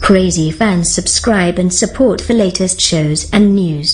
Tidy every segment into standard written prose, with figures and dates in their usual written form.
Crazy fans, subscribe and support for latest shows and news.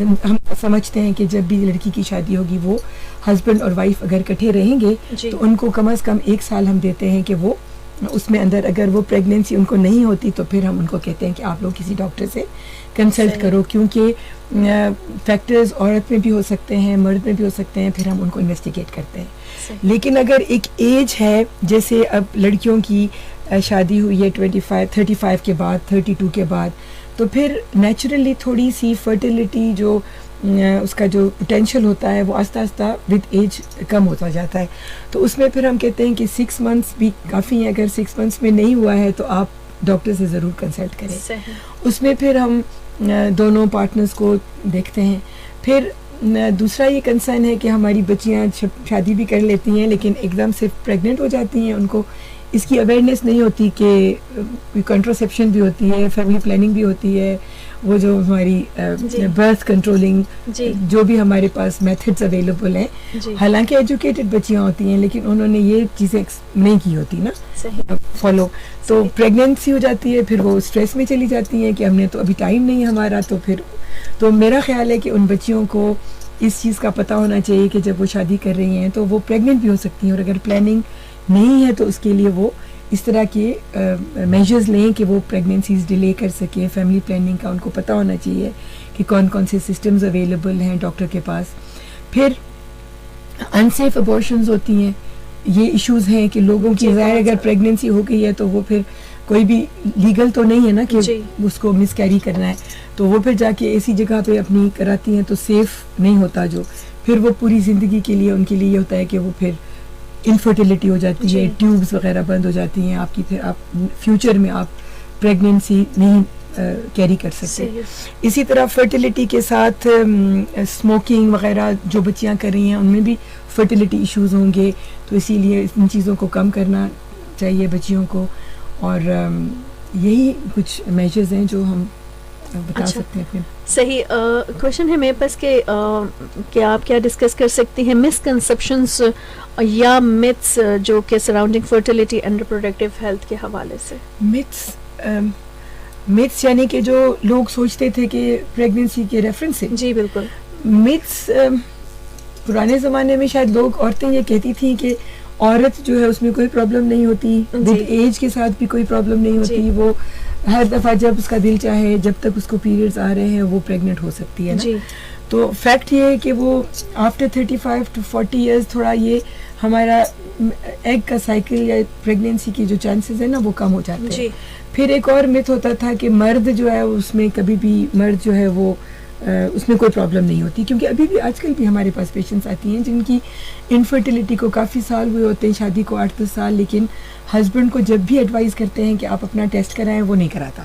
ہم سمجھتے ہیں کہ جب بھی لڑکی کی شادی ہوگی وہ ہسبینڈ اور وائف اگر اکٹھے رہیں گے تو ان کو کم از کم 1 سال ہم دیتے ہیں کہ وہ اس میں اندر اگر وہ پریگنینسی ان کو نہیں ہوتی تو پھر ہم ان کو کہتے ہیں کہ آپ لوگ کسی ڈاکٹر سے کنسلٹ کرو, کیونکہ فیکٹرز عورت میں بھی ہو سکتے ہیں, مرد میں بھی ہو سکتے ہیں, پھر ہم ان کو انویسٹیگیٹ کرتے ہیں. لیکن اگر ایک ایج ہے, جیسے اب لڑکیوں کی شادی ہوئی ہے 35 کے بعد, 32 کے بعد, تو پھر نیچرلی تھوڑی سی فرٹیلیٹی جو اس کا جو پوٹینشیل ہوتا ہے وہ آہستہ آہستہ ود ایج کم ہوتا جاتا ہے. تو اس میں پھر ہم کہتے ہیں کہ 6 months بھی کافی ہیں. اگر 6 months میں نہیں ہوا ہے تو آپ ڈاکٹر سے ضرور کنسلٹ کریں. اس میں پھر ہم دونوں پارٹنرز کو دیکھتے ہیں. پھر دوسرا یہ کنسرن ہے کہ ہماری بچیاں شادی بھی کر لیتی ہیں لیکن ایک دم سے پریگننٹ ہو جاتی ہیں, ان کو اس کی اویئرنیس نہیں ہوتی کہ کنٹراسیپشن بھی ہوتی ہے, فیملی پلاننگ بھی ہوتی ہے, وہ جو ہماری برتھ کنٹرولنگ جو بھی ہمارے پاس میتھڈز اویلیبل ہیں. حالانکہ ایجوکیٹڈ بچیاں ہوتی ہیں لیکن انہوں نے یہ چیزیں نہیں کی ہوتی نا فالو, تو پریگننسی ہو جاتی ہے, پھر وہ اسٹریس میں چلی جاتی ہیں کہ ہم نے تو ابھی ٹائم نہیں ہمارا. تو میرا خیال ہے کہ ان بچیوں کو اس چیز کا پتہ ہونا چاہیے کہ جب وہ شادی کر رہی ہیں تو وہ پریگننٹ بھی ہو سکتی ہیں, اور اگر پلاننگ نہیں ہے تو اس کے لیے وہ اس طرح کے میجرز لیں کہ وہ پریگننسیز ڈیلے کر سکیں. فیملی پلاننگ کا ان کو پتہ ہونا چاہیے کہ کون کون سے سسٹمز اویلیبل ہیں ڈاکٹر کے پاس. پھر انسیف ابارشنز ہوتی ہیں, یہ ایشوز ہیں کہ لوگوں کی ظاہر اگر پریگننسی ہو گئی ہے تو وہ پھر کوئی بھی لیگل تو نہیں ہے نا کہ اس کو مس کیری کرنا ہے, تو وہ پھر جا کے ایسی جگہ پہ اپنی کراتی ہیں تو سیف نہیں ہوتا. جو پھر وہ پوری زندگی کے لیے ان کے لیے یہ ہوتا ہے کہ وہ پھر انفرٹیلیٹی ہو جاتی ہے, ٹیوبز وغیرہ بند ہو جاتی ہیں آپ کی, پھر آپ فیوچر میں آپ پریگننسی نہیں کیری کر سکتے. اسی طرح فرٹیلیٹی کے ساتھ اسموکنگ وغیرہ جو بچیاں کر رہی ہیں ان میں بھی فرٹیلیٹی ایشوز ہوں گے, تو اسی لیے ان چیزوں کو کم کرنا چاہیے بچیوں کو. اور یہی کچھ میجرز ہیں جو ہم بتا سکتے ہیں اپنے. صحیح. کوشچن ہے میرے پاس کہ آپ کیا ڈسکس کر سکتی ہیں مسکنسیپشنس یا میتھس جو کہ surrounding fertility and reproductive health کے حوالے سے. میتھس یعنی کہ جو لوگ سوچتے تھے کہ پریگننسی کے ریفرنس سے. جی بالکل. میتھس پرانے زمانے میں شاید عورتیں یہ کہتی تھیں کہ عورت جو ہے اس میں کوئی پرابلم نہیں ہوتی, ود ایج کے ساتھ بھی کوئی پرابلم نہیں ہوتی, وہ ہر دفعہ جب اس کا دل چاہے جب تک اس کو پیریڈز آ رہے ہیں وہ پریگننٹ ہو سکتی ہے نا. تو فیکٹ یہ ہے کہ وہ آفٹر 35 to 40 ایئرز تھوڑا یہ ہمارا ایگ کا سائیکل یا پریگننسی کی جو چانسز ہیں نا وہ کم ہو جاتے ہیں. پھر ایک اور میتھ ہوتا تھا کہ مرد جو ہے اس میں کبھی بھی مرد جو ہے وہ اس میں کوئی پرابلم نہیں ہوتی, کیونکہ ابھی بھی آج کل بھی ہمارے پاس پیشنٹس آتی ہیں جن کی انفرٹیلیٹی کو کافی سال ہوئے ہوتے ہیں, شادی کو 8-10 سال, لیکن ہسبینڈ کو جب بھی ایڈوائز کرتے ہیں کہ آپ اپنا ٹیسٹ کرائیں وہ نہیں کراتا.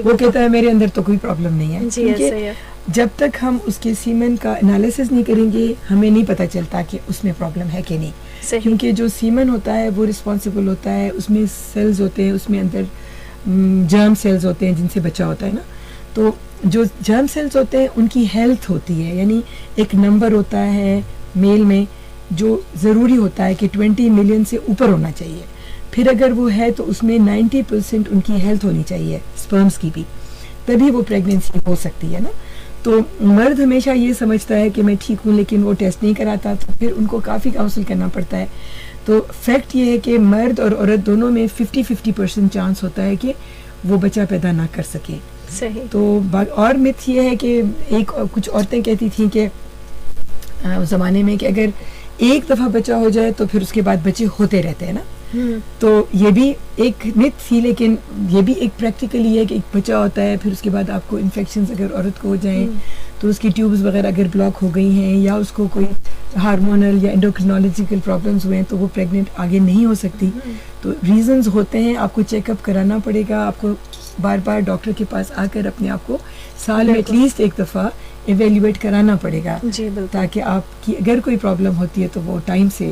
وہ کہتا ہے میرے اندر تو کوئی پرابلم نہیں ہے, کیونکہ جب تک ہم اس کے سیمن کا انالیسس نہیں کریں گے ہمیں نہیں پتہ چلتا کہ اس میں پرابلم ہے کہ نہیں. کیونکہ جو سیمن ہوتا ہے وہ رسپانسبل ہوتا ہے, اس میں سیلز ہوتے ہیں, اس میں اندر جرم سیلز ہوتے ہیں جن سے بچہ ہوتا ہے نا. تو جو جرم سیلز ہوتے ہیں ان کی ہیلتھ ہوتی ہے, یعنی ایک نمبر ہوتا ہے میل میں جو ضروری ہوتا ہے کہ 20 ملین سے اوپر ہونا چاہیے. پھر اگر وہ ہے تو اس میں 90% ان کی ہیلتھ ہونی چاہیے سپرمز کی بھی, تبھی وہ پریگننسی ہو سکتی ہے نا. تو مرد ہمیشہ یہ سمجھتا ہے کہ میں ٹھیک ہوں لیکن وہ ٹیسٹ نہیں کراتا, تو پھر ان کو کافی کاؤنسل کرنا پڑتا ہے. تو فیکٹ یہ ہے کہ مرد اور عورت دونوں میں 50% چانس ہوتا ہے کہ وہ بچہ پیدا نہ کر سکے. صحیح. تو اور مت یہ ہے کہ کچھ عورتیں کہتی تھیں کہ اس زمانے میں کہ اگر ایک دفعہ بچہ ہو جائے تو پھر اس کے بعد بچے ہوتے رہتے ہیں نا. تو یہ بھی ایک مت تھی, لیکن یہ بھی ایک پریکٹیکلی ہے کہ ایک بچہ ہوتا ہے پھر اس کے بعد آپ کو انفیکشنز اگر عورت کو ہو جائیں تو اس کی ٹیوبز وغیرہ اگر بلاک ہو گئی ہیں یا اس کو کوئی ہارمونل یا انڈوکرینالوجیکل پرابلمز ہوئے ہیں تو وہ پریگننٹ آگے نہیں ہو سکتی. تو ریزنز ہوتے ہیں, آپ کو چیک اپ کرانا پڑے گا, آپ کو بار بار ڈاکٹر کے پاس آ کر اپنے آپ کو سال میں ایٹ لیسٹ ایک دفعہ ایویلیویٹ کرانا پڑے گا, تاکہ آپ کی اگر کوئی پرابلم ہوتی ہے تو وہ ٹائم سے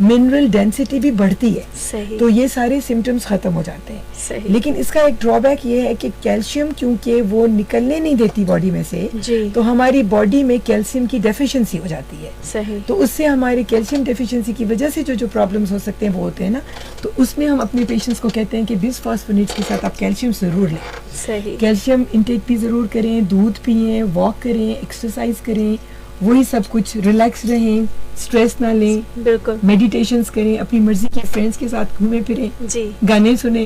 منرل ڈینسٹی بھی بڑھتی ہے. صحیح. تو یہ سارے سمٹمز ختم ہو جاتے ہیں. صحیح. لیکن اس کا ایک ڈرا بیک یہ ہے کہ کیلشیم کیونکہ وہ نکلنے نہیں دیتی باڈی میں سے, تو ہماری باڈی میں کیلشیم کی ڈیفیشنسی ہو جاتی ہے. صحیح. تو اس سے ہماری کیلشیم ڈیفیشنسی کی وجہ سے جو پرابلمس ہو سکتے ہیں وہ ہوتے ہیں نا. تو اس میں ہم اپنے پیشنٹس کو کہتے ہیں کہ بس فاسفونیٹس کے ساتھ آپ کیلشیم ضرور لیں. صحیح. کیلشیم انٹیک بھی ضرور کریں, دودھ پئیں, واک کریں, ایکسرسائز کریں, وہی سب کچھ, ریلیکس رہیں, اسٹریس نہ لیں, بالکل, میڈیٹیشنز کریں, اپنی مرضی کے فرینڈس کے ساتھ گھومیں پھریں, جی, گانے سنیں.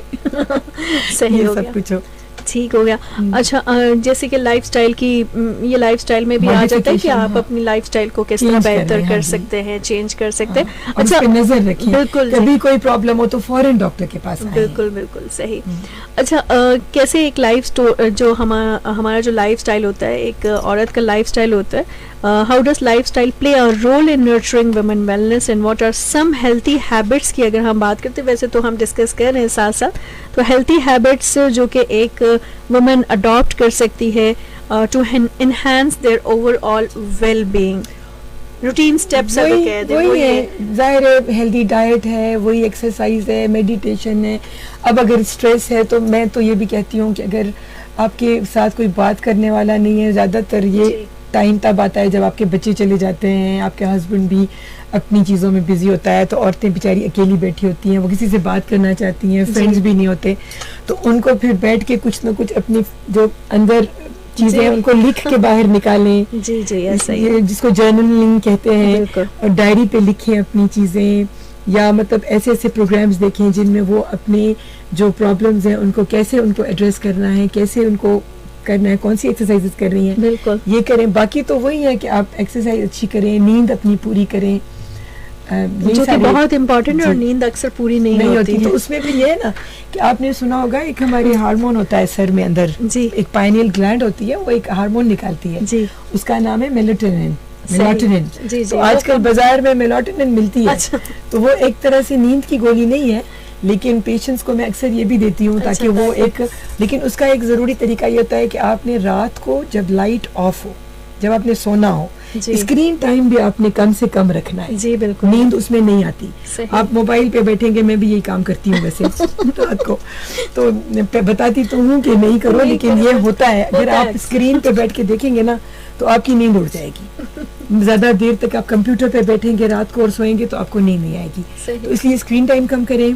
صحیح ہو سب گیا, کچھ ہو. ٹھیک ہو گیا. اچھا, جیسے کہ لائف سٹائل کی, یہ لائف سٹائل میں بھی آ جاتا ہے کہ آپ اپنی لائف سٹائل کو کس طرح بہتر کر سکتے ہیں, چینج کر سکتے ہیں. اچھا, نظر رکھیں, بالکل, کبھی کوئی پرابلم ہو تو فوراً ڈاکٹر کے پاس آئیں. بالکل بالکل صحیح. اچھا, کیسے ایک لائف جو ہمارا جو لائف سٹائل ہوتا ہے, ایک عورت کا لائف سٹائل ہوتا ہے, how does lifestyle play a role in nurturing women wellness and what are some healthy habits کی اگر ہم بات کرتے ہیں, ویسے تو ہم ڈسکس کر رہے ہیں ساتھ ساتھ, تو ہیلتھی ہیبٹس جو کہ ایک وومن اڈاپٹ کر سکتی ہے to enhance their overall well being, routine steps اگر کہہ دیں وہی ہے. ظاہر ہے ہیلدی ڈائٹ ہے, وہی ایکسرسائز ہے, میڈیٹیشن ہے. اب اگر اسٹریس ہے تو میں تو یہ بھی کہتی ہوں کہ اگر آپ کے ساتھ کوئی بات کرنے والا نہیں ہے, زیادہ تر یہ ٹائم تب آتا ہے جب آپ کے بچے چلے جاتے ہیں, آپ کے ہسبینڈ بھی اپنی چیزوں میں بزی ہوتا ہے, تو عورتیں بیچاری اکیلی بیٹھی ہوتی ہیں, وہ کسی سے بات کرنا چاہتی ہیں, فرینڈز بھی نہیں ہوتے, تو ان کو پھر بیٹھ کے کچھ نہ کچھ اپنی جو اندر چیزیں ان کو لکھ کے باہر نکالیں. جی جی, ایسا ہی, جس کو جرنلنگ کہتے ہیں, اور ڈائری پہ لکھیں اپنی چیزیں, یا مطلب ایسے ایسے پروگرامز دیکھیں جن میں وہ اپنے جو پرابلمز ہیں ان کو کیسے ان کو ایڈریس کرنا ہے, کیسے ان کو کرنا ہے, کون سی ایکسرسائز کرنی ہے, بالکل یہ کریں. باقی تو وہی ہے کہ آپ ایکسرسائز اچھی کریں, نیند اپنی پوری کریں, جو کہ بہت امپورٹنٹ ہے, اور نیند اکثر پوری نہیں ہوتی. تو اس میں بھی یہ ہے نا کہ آپ نے سنا ہوگا ایک ہمارے ہارمون ہوتا ہے سر میں اندر, ایک پائنیل گلینڈ ہوتی ہے, وہ ایک ہارمون نکالتی ہے, اس کا نام ہے میلاٹونن. تو آج کل بازار میں میلاٹونن ملتی ہے, تو وہ ایک طرح سے نیند کی گولی نہیں ہے, لیکن پیشنٹس کو میں اکثر یہ بھی دیتی ہوں تاکہ وہ ایک, لیکن اس کا ایک ضروری طریقہ یہ ہوتا ہے کہ آپ نے رات کو جب لائٹ آف ہو, جب آپ نے سونا ہو, اسکرین ٹائم بھی آپ نے کم سے کم رکھنا ہے. جی بالکل, نیند اس میں نہیں آتی. آپ موبائل پہ بیٹھیں گے, میں بھی یہی کام کرتی ہوں ویسے رات کو, تو بتاتی تو ہوں کہ نہیں کرو, لیکن یہ ہوتا ہے. اگر آپ اسکرین پہ بیٹھ کے دیکھیں گے نا تو آپ کی نیند اڑ جائے گی. زیادہ دیر تک آپ کمپیوٹر پہ بیٹھیں گے رات کو اور سوئیں گے تو آپ کو نیند نہیں آئے گی. تو اس لیے اسکرین ٹائم کم کریں.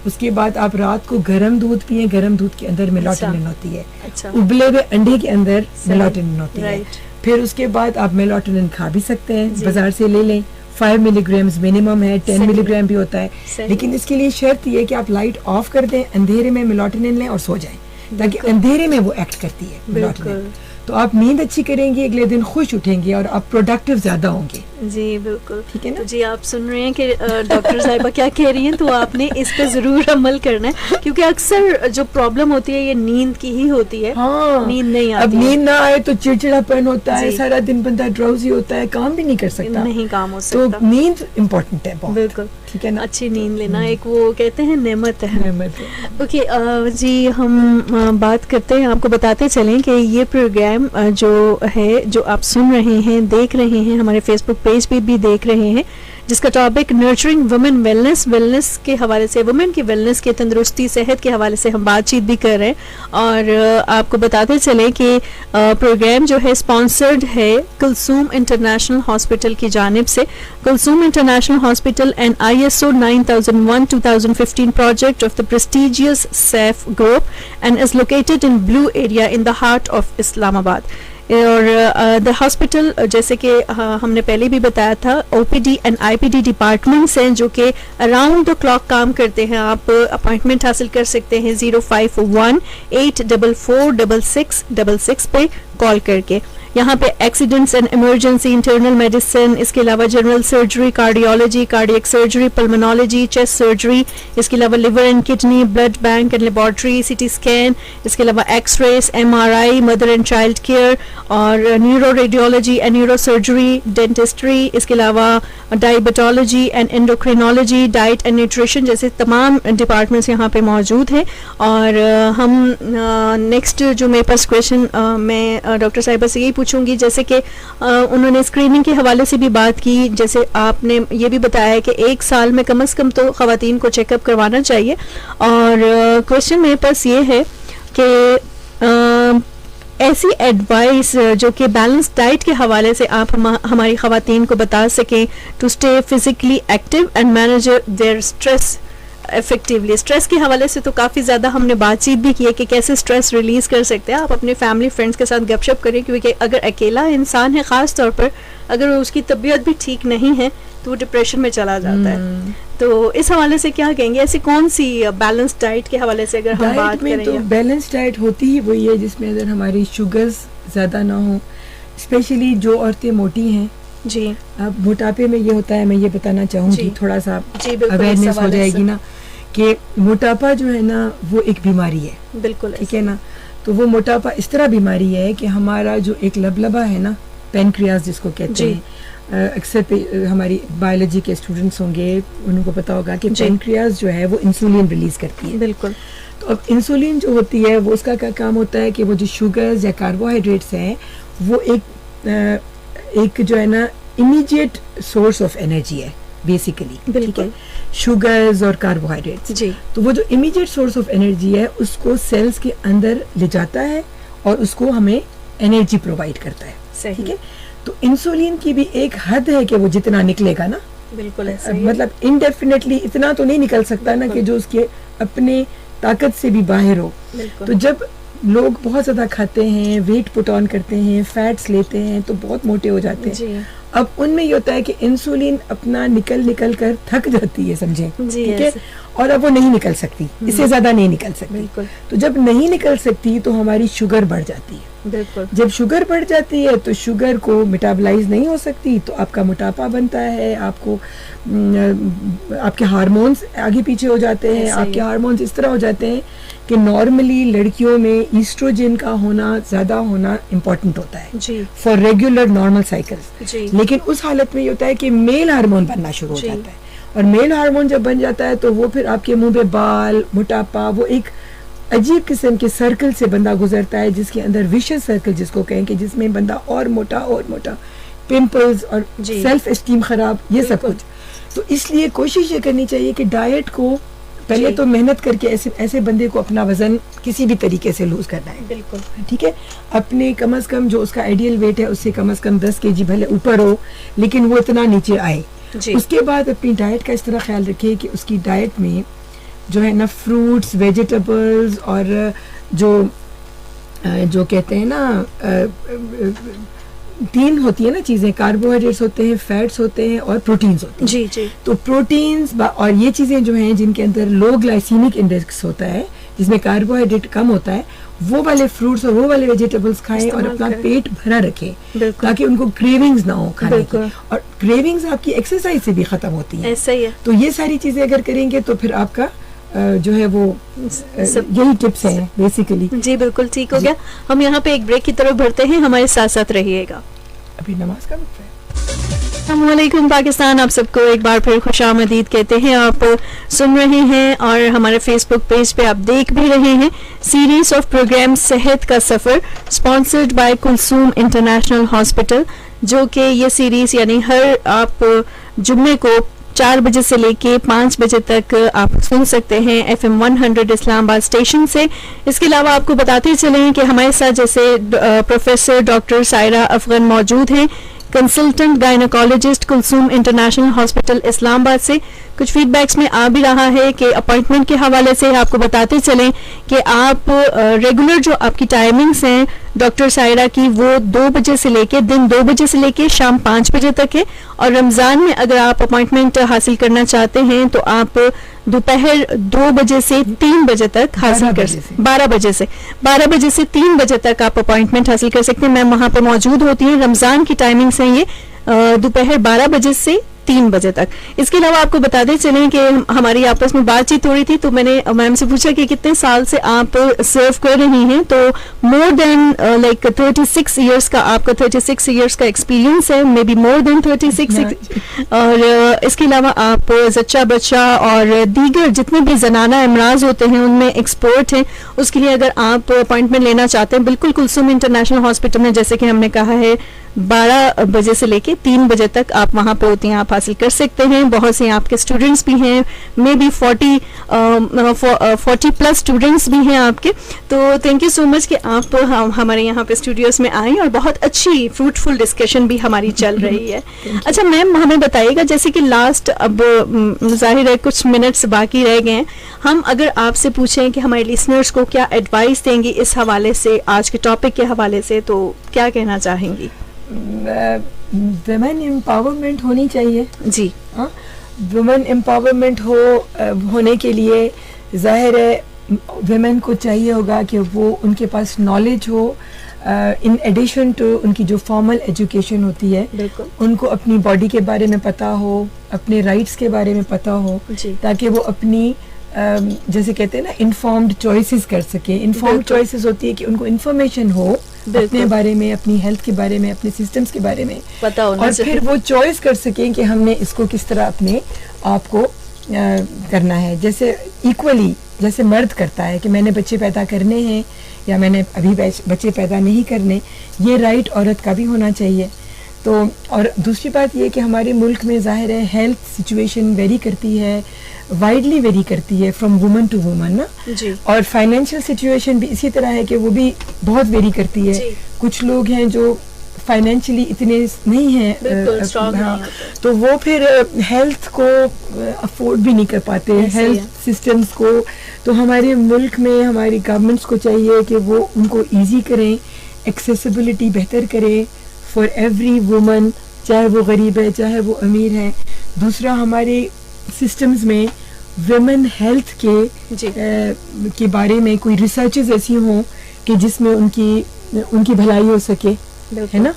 اس کے بعد آپ رات کو گرم دودھ پئیں, گرم دودھ کے اندر میلاٹونن ہوتی ہے, ابلے ہوئے انڈے کے اندر میلاٹونن ہوتی ہے. پھر اس کے بعد آپ میلاٹونن کھا بھی سکتے ہیں, بازار سے لے لیں, 5 ملی گرامز منیمم ہے, 10 ملی گرام بھی ہوتا ہے. لیکن اس کے لیے شرط یہ ہے کہ آپ لائٹ آف کر دیں, اندھیرے میں میلاٹونن لیں اور سو جائیں, تاکہ اندھیرے میں وہ ایکٹ کرتی ہے میلاٹونن. تو آپ نیند اچھی کریں گے, اگلے دن خوش اٹھیں گے اور آپ پروڈکٹیو زیادہ ہوں گے. جی بالکل, ٹھیک ہے نا. جی آپ سن رہے ہیں کہ ڈاکٹر صاحبہ کیا کہہ رہی ہیں, تو آپ نے اس پہ ضرور عمل کرنا ہے, کیونکہ اکثر جو پرابلم ہوتی ہے یہ نیند کی ہی ہوتی ہے. نیند نہیں آتی, اب نیند نہ آئے تو چڑچڑا پن ہوتا ہے, سارا دن بندہ ڈراؤزی ہوتا ہے, کام بھی نہیں کر سکتا, نہیں کام ہو سکتا. تو نیند امپورٹنٹ ہے بہت. بالکل, ٹھیک ہے نا, اچھی نیند لینا ایک وہ کہتے ہیں نعمت ہے. اوکے جی, ہم بات کرتے ہیں, آپ کو بتاتے چلیں کہ یہ پروگرام جو ہے, جو آپ سن رہے ہیں, دیکھ رہے ہیں, ہمارے فیس بک پیج پہ بھی دیکھ رہے ہیں, جس کا topic nurturing women wellness, wellness کے حوالے سے, وومن کی ویلنس کی تندرستی, صحت کے حوالے سے ہم بات چیت بھی کر رہے ہیں. اور آپ کو بتاتے چلیں کہ پروگرام جو ہے اسپانسرڈ ہے کلثوم انٹرنیشنل ہاسپٹل کی جانب سے. Kulsoom international hospital and ISO 9001-2015 project of the prestigious SAF group and is located in Blue area in the heart of Islamabad. اور دا ہاسپٹل, جیسے کہ ہم نے پہلے بھی بتایا تھا, OPD اینڈ IPD ڈپارٹمنٹس ہیں جو کہ اراؤنڈ دا کلاک کام کرتے ہیں. آپ اپوائنٹمنٹ حاصل کر سکتے ہیں 051-844-6666 پہ کال کر کے. یہاں پہ accidents and emergency, internal medicine, اس کے علاوہ general surgery, cardiology, cardiac surgery, pulmonology, chest surgery, اس کے علاوہ liver and kidney, blood bank and laboratory, CT scan, اس کے علاوہ X rays, MRI, mother and child care, اور neuro radiology and neuro surgery, dentistry, اس کے علاوہ diabetology and endocrinology, diet and nutrition, جیسے تمام ڈپارٹمنٹس یہاں پہ موجود ہیں. اور ہم نیکسٹ جو میرے پاس کویشچن میں ڈاکٹر صاحبہ سے یہی پوچھوں گی جیسے کہ انہوں نے اسکریننگ کے حوالے سے بھی بات کی, جیسے آپ نے یہ بھی بتایا کہ 1 سال میں کم از کم تو خواتین کو چیک اپ کروانا چاہیے, اور کوشچن میرے پاس یہ ہے کہ ایسی ایڈوائس جو کہ بیلنس ڈائٹ کے حوالے سے آپ ہماری خواتین کو بتا سکیں to stay physically active and manage their stress effectively. Stress کے حوالے سے تو کافی زیادہ ہم نے بات چیت بھی کی ہے کہ کیسے اسٹریس ریلیز کر سکتے ہیں. آپ اپنے فیملی فرینڈس کے ساتھ گپ شپ کریں, کیونکہ اگر اکیلا انسان ہے, خاص طور پر اگر اس کی طبیعت بھی ٹھیک نہیں ہے تو وہ ڈپریشن میں چلا جاتا ہے. تو اس حوالے سے کیا کہیں گے, ایسی کون سی بیلنس ڈائٹ کے حوالے سے اگر ہم بات کریں؟ تو بیلنس ڈائٹ ہوتی ہی وہی ہے جس میں اگر ہماری شوگرز زیادہ نہ ہوں, اسپیشلی جو عورتیں موٹی ہیں. جی, اب موٹاپے میں یہ ہوتا ہے, میں یہ بتانا چاہوں گی, تھوڑا سا اویئرنیس ہو جائے گی نا, کہ موٹاپا جو ہے نا وہ ایک بیماری ہے. بالکل ٹھیک ہے نا. تو وہ موٹاپا اس طرح بیماری ہے کہ ہمارا جو ایک لبلبا ہے نا, پینکریاس جس کو کہتے ہیں, اکثر ہماری بایولوجی کے اسٹوڈنٹس ہوں گے, ان کو پتا ہوگا کہ پینکریاس جو ہے وہ انسولین ریلیز کرتی ہے. بالکل. تو اب انسولین جو ہوتی ہے وہ اس کا کیا کام ہوتا ہے کہ وہ جو شوگرز یا کاربوہائیڈریٹس ہیں وہ ایک جو ہے نا امیڈیٹ سورس آف انرجی ہے بیسیکلی. بالکل. شوگرز اور کاربوہائیڈریٹس, تو وہ جو امیڈیٹ سورس آف انرجی ہے اس کو سیلز کے اندر لے جاتا ہے اور اس کو ہمیں انرجی پرووائڈ کرتا ہے. ٹھیک ہے. تو انسولین کی بھی ایک حد ہے کہ وہ جتنا نکلے گا نا, بالکل مطلب انڈیفینیٹلی اتنا تو نہیں نکل سکتا نا کہ جو اس کے اپنے طاقت سے بھی باہر ہو. تو جب لوگ بہت زیادہ کھاتے ہیں, ویٹ پٹ آن کرتے ہیں, فیٹس لیتے ہیں, تو بہت موٹے ہو جاتے ہیں. اب ان میں یہ ہوتا ہے کہ انسولین اپنا نکل کر تھک جاتی ہے, سمجھیں, ٹھیک ہے, اور اب وہ نہیں نکل سکتی, اس سے زیادہ نہیں نکل سکتی. تو جب نہیں نکل سکتی تو ہماری شوگر بڑھ جاتی ہے. بالکل. جب شوگر بڑھ جاتی ہے تو شوگر کو میٹابلائز نہیں ہو سکتی, تو آپ کا موٹاپا بنتا ہے, آپ کو آپ کے ہارمونز آگے پیچھے ہو جاتے ہیں. آپ کے ہارمونز اس طرح ہو جاتے ہیں کہ نارملی لڑکیوں میں ایسٹروجن کا ہونا زیادہ ہونا امپورٹنٹ ہوتا ہے فار ریگولر نارمل سائیکلز. لیکن اس حالت میں یہ ہوتا ہے کہ میل ہارمون بننا شروع ہو جاتا ہے, اور میل ہارمون جب بن جاتا ہے تو وہ پھر آپ کے منہ پہ بال, موٹاپا, وہ ایک عجیب قسم کے سرکل سے بندہ گزرتا ہے جس کے اندر ویشس سرکل جس کو کہیں, کہ جس میں بندہ اور موٹا, پمپلز اور سیلف اسٹیم خراب, یہ سب کچھ. تو اس لیے کوشش یہ کرنی چاہیے کہ ڈائٹ کو پہلے تو محنت کر کے ایسے بندے کو اپنا وزن کسی بھی طریقے سے لوز کرنا ہے. بالکل ٹھیک ہے. اپنے کم از کم جو اس کا آئیڈیل ویٹ ہے اس سے کم از کم 10 kg بھلے اوپر ہو, لیکن وہ اتنا نیچے آئے. اس کے بعد اپنی ڈائٹ کا اس طرح خیال رکھے کہ اس کی ڈائٹ میں جو ہے نا فروٹس, ویجیٹیبلز, اور جو کہتے ہیں نا 3 ہوتی ہے نا چیزیں, کاربوہائیڈریٹس ہوتے ہیں, فیٹس ہوتے ہیں, اور پروٹینز ہوتے ہیں. تو پروٹینز اور یہ چیزیں جو ہیں جن کے اندر لو گلائسیمک انڈیکس ہوتا ہے, جس میں کاربوہائیڈریٹ کم ہوتا ہے, وہ والے فروٹس اور وہ والے ویجیٹیبلز کھائیں اور اپنا پیٹ بھرا رکھیں تاکہ ان کو کریونگز نہ ہو کھانے کی. اور کریونگز آپ کی ایکسرسائز سے بھی ختم ہوتی ہیں. تو یہ ساری چیزیں اگر کریں گے تو پھر آپ کا جو ہے وہ یہی ٹپس ہیں بیسیکلی. جی بالکل ٹھیک ہو گیا. ہم یہاں پہ ایک بریک کی طرف بڑھتے ہیں, ہمارے ساتھ ساتھ رہیے گا. ابھی نماز کا وقت ہے. السلام علیکم پاکستان, آپ سب کو ایک بار پھر خوش آمدید کہتے ہیں. آپ سن رہے ہیں اور ہمارے فیس بک پیج پہ آپ دیکھ بھی رہے ہیں سیریز آف پروگرام صحت کا سفر, sponsored by Kulsoom international hospital, جو کہ یہ سیریز یعنی ہر آپ جمعے کو 4 بجے سے لے کے 5 بجے تک آپ سن سکتے ہیں FM 100 اسلام آباد اسٹیشن سے. اس کے علاوہ آپ کو بتاتے چلیں کہ ہمارے ساتھ جیسے پروفیسر ڈاکٹر سائرہ افغان موجود ہیں, consultant gynaecologist Kulsoom international hospital Islamabad سے. کچھ فیڈ بیکس میں آ بھی رہا ہے کہ اپوائنٹمنٹ کے حوالے سے آپ کو بتاتے چلیں کہ آپ ریگولر جو آپ کی ٹائمنگز ہیں ڈاکٹر سائرہ کی, وہ 2 بجے سے لے کے دن 2 بجے سے لے کے شام 5 بجے تک ہے. اور رمضان میں اگر آپ اپوائنٹمنٹ حاصل کرنا چاہتے ہیں تو آپ دوپہر 2 بجے سے 3 بجے تک حاصل کر سکتے ہیں. 12 بجے سے 3 بجے تک آپ اپوائنٹمنٹ حاصل کر سکتے ہیں. میم وہاں پہ موجود ہوتی ہیں. رمضان کی ٹائمنگز ہیں یہ دوپہر 12 بجے سے 3 بجے تک. اس کے علاوہ آپ کو بتاتے چلیں کہ ہماری آپس میں بات چیت ہو رہی تھی تو میں نے میم سے پوچھا کہ کتنے سال سے آپ سرو کر رہی ہیں, تو مور دین لائک 36 ایئرس کا آپ کا 36 ایئرس کا ایکسپیرینس ہے, مے بی مور دین 36. اور اس کے علاوہ آپ زچہ بچہ اور دیگر جتنے بھی زنانہ امراض ہوتے ہیں ان میں ایکسپرٹ ہیں. اس کے لیے اگر آپ اپوائنٹمنٹ لینا چاہتے ہیں بالکل کلثوم انٹرنیشنل ہاسپٹل میں, جیسے کہ ہم نے کہا ہے 12 بجے سے لے کے 3 بجے تک آپ وہاں پہ ہوتی ہیں, آپ حاصل کر سکتے ہیں. بہت سے آپ کے اسٹوڈنٹس بھی ہیں, مے بی 40 پلس اسٹوڈنٹس بھی ہیں آپ کے. تو تھینک یو سو مچ کہ آپ ہمارے یہاں پہ اسٹوڈیوز میں آئیں اور بہت اچھی فروٹفل ڈسکشن بھی ہماری چل رہی ہے. اچھا میم ہمیں بتائیے گا, جیسے کہ لاسٹ اب ظاہر ہے کچھ منٹس باقی رہ گئے ہیں, ہم اگر آپ سے پوچھیں کہ ہمارے لسنرس کو کیا ایڈوائس دیں گی اس حوالے سے, آج کے ٹاپک کے حوالے سے, تو کیا کہنا چاہیں گی؟ ویمن امپاورمنٹ ہونی چاہیے جی. ویمن امپاورمنٹ ہونے کے لیے ظاہر ہے ویمن کو چاہیے ہوگا کہ وہ ان کے پاس نالج ہو, ان ایڈیشن ٹو ان کی جو فارمل ایجوکیشن ہوتی ہے, ان کو اپنی باڈی کے بارے میں پتہ ہو, اپنے رائٹس کے بارے میں پتہ ہو, تاکہ وہ اپنی جیسے کہتے ہیں نا انفارمڈ چوائسیز کر سکیں. انفارمڈ چوائسیز ہوتی ہے کہ ان کو انفارمیشن ہو اپنے بارے میں, اپنی ہیلتھ کے بارے میں, اپنے سسٹمز کے بارے میں پتہ ہو, اور پھر وہ چوائس کر سکیں کہ ہم نے اس کو کس طرح اپنے آپ کو کرنا ہے. جیسے ایکولی جیسے مرد کرتا ہے کہ میں نے بچے پیدا کرنے ہیں یا میں نے ابھی بچے پیدا نہیں کرنے, یہ رائٹ عورت کا بھی ہونا چاہیے. تو اور دوسری بات یہ کہ ہمارے ملک میں ظاہر ہے ہیلتھ سچویشن ویری کرتی ہے, وائڈلی ویری کرتی ہے فرام وومن ٹو وومن نا, اور فائنینشیل سچویشن بھی اسی طرح ہے کہ وہ بھی بہت ویری کرتی ہے. کچھ لوگ ہیں جو فائنینشلی اتنے نہیں ہیں, تو وہ پھر ہیلتھ کو افورڈ بھی نہیں کر پاتے, ہیلتھ سسٹمز کو. تو ہمارے ملک میں ہماری گورنمنٹس کو چاہیے کہ وہ ان کو ایزی کریں, ایکسیسیبلٹی بہتر کریں فار ایوری وومن, چاہے وہ غریب ہے چاہے وہ امیر ہے. دوسرا ہمارے سسٹمز میں ویمن ہیلتھ کے بارے میں کوئی ریسرچز ایسی ہوں کہ جس میں ان کی بھلائی ہو سکے, ہے نا.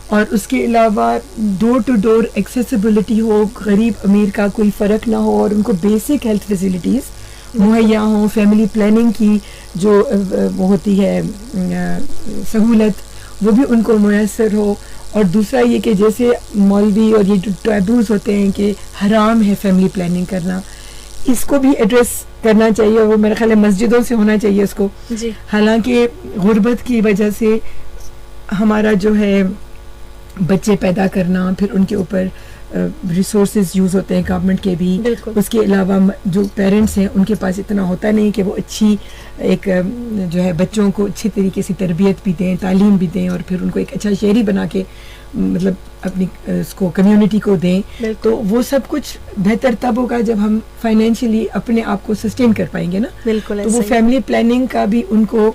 اور اس کے علاوہ ڈور ٹو ڈور ایکسیسیبلٹی ہو, غریب امیر کا کوئی فرق نہ ہو, اور ان کو بیسک ہیلتھ فیسلٹیز مہیا ہوں. فیملی پلاننگ کی جو وہ ہوتی ہے سہولت وہ بھی ان کو میسر ہو. اور دوسرا یہ کہ جیسے مولوی اور یہ جو ٹیبوز ہوتے ہیں کہ حرام ہے فیملی پلاننگ کرنا, اس کو بھی ایڈریس کرنا چاہیے. وہ میرا خیال ہے مسجدوں سے ہونا چاہیے اس کو. حالانکہ غربت کی وجہ سے ہمارا جو ہے بچے پیدا کرنا, پھر ان کے اوپر ریسورسز یوز ہوتے ہیں گورنمنٹ کے بھی. اس کے علاوہ جو پیرنٹس ہیں ان کے پاس اتنا ہوتا نہیں کہ وہ اچھی ایک جو ہے بچوں کو اچھی طریقے سے تربیت بھی دیں, تعلیم بھی دیں, اور پھر ان کو ایک اچھا شہری بنا کے مطلب اپنی اس کو کمیونٹی کو دیں. تو وہ سب کچھ بہتر تب ہوگا جب ہم فائنینشلی اپنے آپ کو سسٹین کر پائیں گے نا. تو وہ فیملی پلاننگ کا بھی ان کو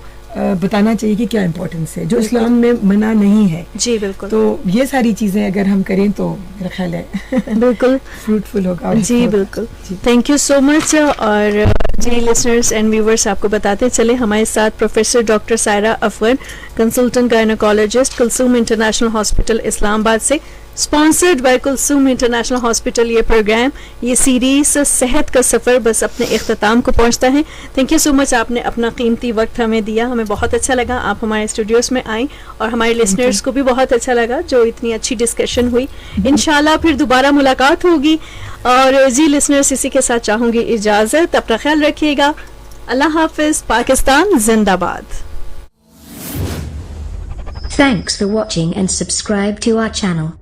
بتانا چاہیے کہ کیا امپورٹنس ہے, جو اسلام میں منع نہیں ہے. جی بالکل. تو یہ ساری چیزیں اگر ہم کریں تو میرا خیال ہے بالکل فروٹفل ہوگا. جی بالکل, تھینک یو سو مچ. اور جی لسنرز اینڈ ویورز, آپ کو بتاتے چلے ہمارے ساتھ professor doctor Saira Afghan, consultant gynaecologist, Kulsoom international hospital Islamabad سے, sponsored by Kulsoom international hospital. یہ پروگرام, یہ سیریز صحت کا سفر بس اپنے اختتام کو پہنچتا ہے. تھینک یو سو مچ, آپ نے اپنا قیمتی وقت ہمیں دیا, ہمیں بہت اچھا لگا آپ ہمارے اسٹوڈیوز میں آئیں, اور ہمارے لسنرز کو بھی بہت اچھا لگا جو اتنی اچھی ڈسکشن ہوئی. انشاءاللہ پھر دوبارہ ملاقات ہوگی. اور جی لسنرز, اسی کے ساتھ چاہوں گی اجازت, اپنا خیال رکھیے گا. اللہ حافظ. پاکستان زندہ باد. Thanks for watching and subscribe to our channel.